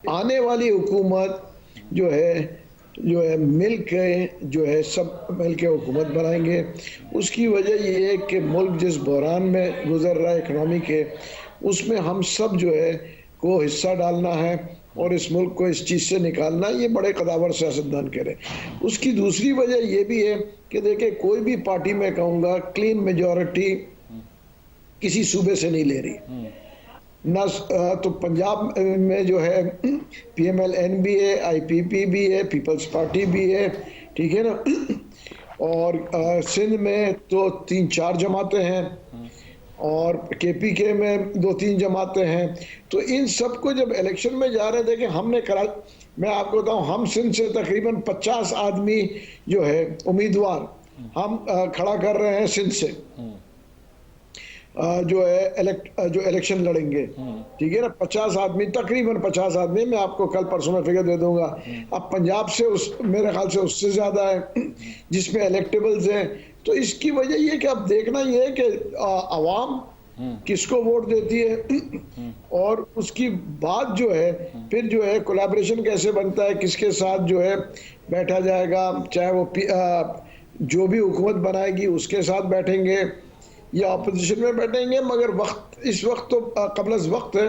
आने वाली हुकूमत जो है मिल के जो है सब मिल के हुकूमत बनाएंगे। उसकी वजह ये है कि मुल्क जिस बहरान में गुजर रहा है इकनॉमी के, उसमें हम सब जो है को हिस्सा डालना है और इस मुल्क को इस चीज़ से निकालना है। ये बड़े कदावर सियासतदान कह रहे हैं। उसकी दूसरी वजह ये भी है कि देखिए कोई भी पार्टी में कहूँगा क्लीन मेजॉरिटी किसी सूबे से नहीं ले रही ना। तो पंजाब में जो है PMLN भी है, IPP भी है, पीपल्स पार्टी भी है, ठीक है ना। और सिंध में तो 3-4 जमातें हैं और KPK में 2-3 जमातें हैं। तो इन सबको जब इलेक्शन में जा रहे थे कि हमने करा, मैं आपको बताऊं, हम सिंध से तकरीबन 50 आदमी जो है उम्मीदवार हम खड़ा कर रहे हैं सिंध से, जो है जो इलेक्शन लड़ेंगे, ठीक है ना। 50 आदमी, तकरीबन 50 आदमी, मैं आपको कल परसों में फिगर दे दूंगा। अब पंजाब से मेरे ख्याल से उससे ज़्यादा है जिसमें इलेक्टेबल्स हैं। तो इसकी वजह ये कि अब देखना ये है कि आवाम किसको वोट देती है और उसकी बात जो है फिर जो है कोलैबोरेशन कैसे बनता है, किसके साथ जो है बैठा जाएगा, चाहे वो जो भी हुकूमत बनाएगी उसके साथ बैठेंगे या अपोजिशन में बैठेंगे। मगर वक्त इस वक्त तो कबल अज़ वक्त है